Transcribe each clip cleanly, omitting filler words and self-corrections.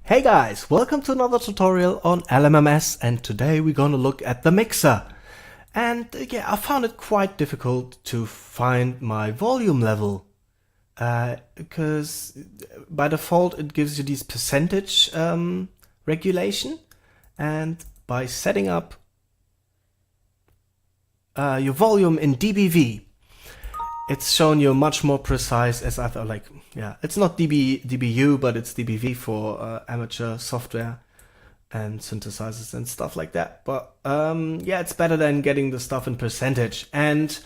Hey guys, welcome to another tutorial on LMMS, and today we're gonna look at the mixer. And yeah, I found it quite difficult to find my volume level because by default it gives you these percentage regulation, and by setting up your volume in dBV, it's shown you much more precise, as I thought. Like, yeah, it's not dBu, but it's dBV for amateur software and synthesizers and stuff like that. But yeah, it's better than getting the stuff in percentage. And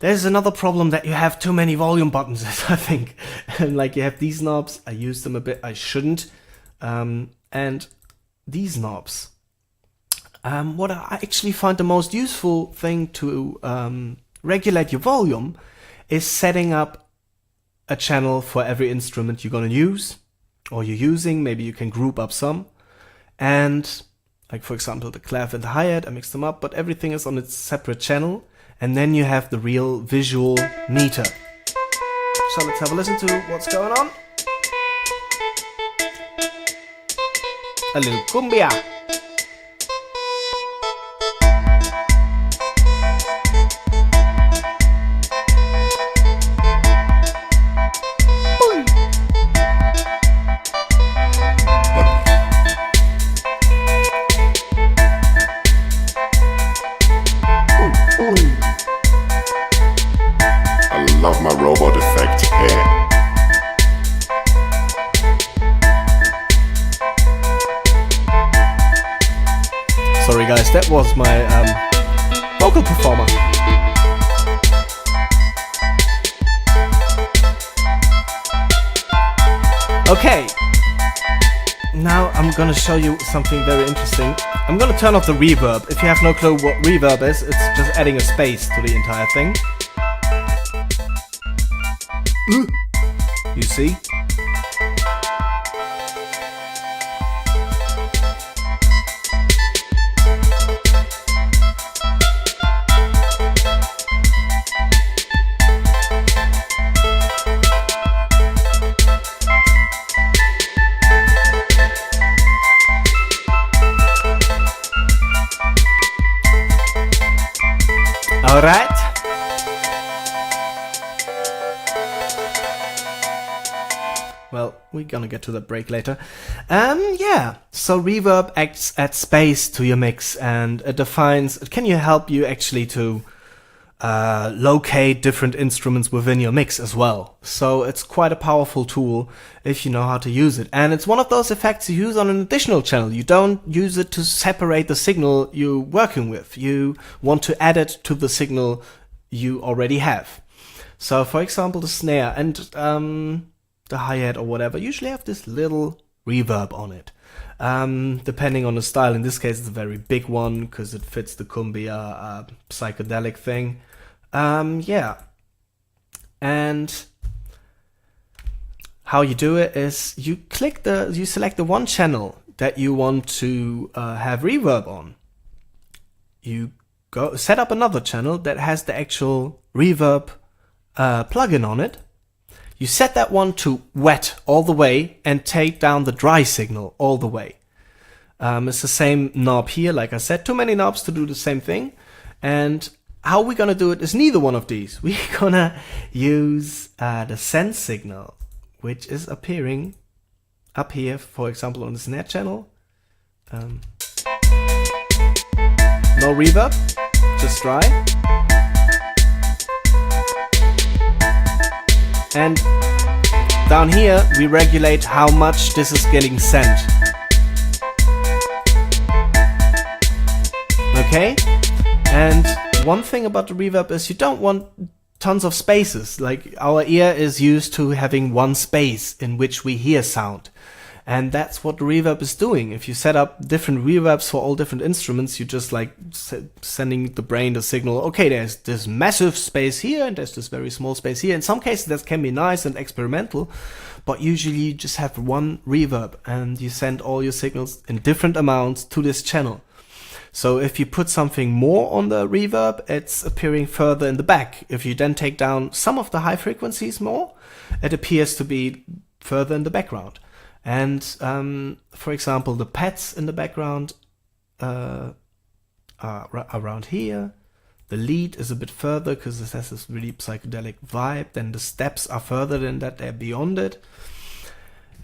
there's another problem, that you have too many volume buttons, I think. And like, you have these knobs, I use them a bit, I shouldn't. And these knobs. What I actually find the most useful thing to regulate your volume is setting up a channel for every instrument you're going to use or you're using. Maybe you can group up some, and like, for example, the clef and the hi-hat, I mix them up, but everything is on its separate channel, and then you have the real visual meter. So let's have a listen to what's going on. A little cumbia. I love my robot effect here. Sorry guys, that was my vocal performer. Okay, now I'm gonna show you something very interesting. I'm gonna turn off the reverb. If you have no clue what reverb is, it's just adding a space to the entire thing. You see? All right. Well, we're gonna get to the break later. Yeah, so reverb adds space to your mix, and it can you help you actually to locate different instruments within your mix as well. So it's quite a powerful tool if you know how to use it. And it's one of those effects you use on an additional channel. You don't use it to separate the signal you're working with. You want to add it to the signal you already have. So for example, the snare and the hi-hat or whatever usually have this little reverb on it. Depending on the style, in this case it's a very big one because it fits the cumbia psychedelic thing. Yeah, and how you do it is you select the one channel that you want to have reverb on. You go set up another channel that has the actual reverb plugin on it. You set that one to wet all the way and take down the dry signal all the way. It's the same knob here, like I said, too many knobs to do the same thing. And how we're gonna do it is neither one of these. We're gonna use the send signal, which is appearing up here, for example, on the snare channel. No reverb, just dry. And down here, we regulate how much this is getting sent. Okay? And one thing about the reverb is you don't want tons of spaces. Like, our ear is used to having one space in which we hear sound. And that's what the reverb is doing. If you set up different reverbs for all different instruments, you just like sending the brain the signal, okay, there's this massive space here and there's this very small space here. In some cases that can be nice and experimental, but usually you just have one reverb and you send all your signals in different amounts to this channel. So if you put something more on the reverb, it's appearing further in the back. If you then take down some of the high frequencies more, it appears to be further in the background. And for example, the pads in the background are around here. The lead is a bit further because this has this really psychedelic vibe. Then the steps are further than that, they're beyond it.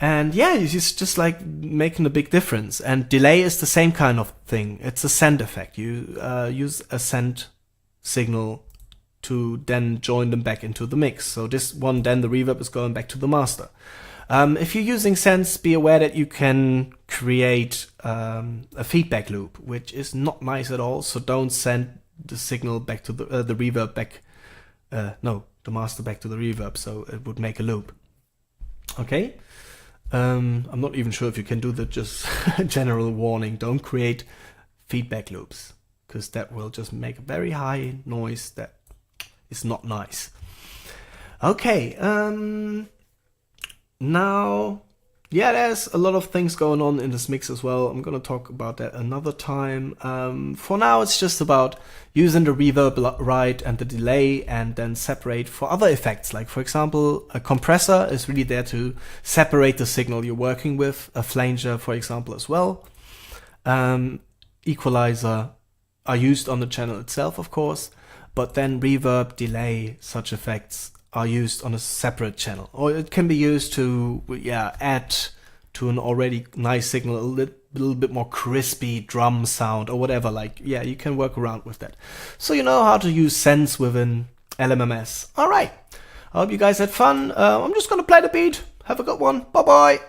And yeah, it's just like making a big difference. And delay is the same kind of thing. It's a send effect. You use a send signal to then join them back into the mix. So this one, then the reverb is going back to the master. If you're using sends, be aware that you can create a feedback loop, which is not nice at all. So don't send the signal back to the reverb back. No, the master back to the reverb. So it would make a loop. Okay. I'm not even sure if you can do that. Just general warning: don't create feedback loops, because that will just make a very high noise that is not nice. Okay. Now, yeah, there's a lot of things going on in this mix as well. I'm gonna talk about that another time. For now, it's just about using the reverb right and the delay, and then separate for other effects. Like, for example, a compressor is really there to separate the signal you're working with. A flanger, for example, as well. Equalizer are used on the channel itself, of course, but then reverb, delay, such effects are used on a separate channel, or it can be used to add to an already nice signal a little bit more crispy drum sound or whatever. Like, yeah, you can work around with that. So you know how to use sends within LMMS. All right, I hope you guys had fun. I'm just gonna play the beat. Have a good one. Bye bye.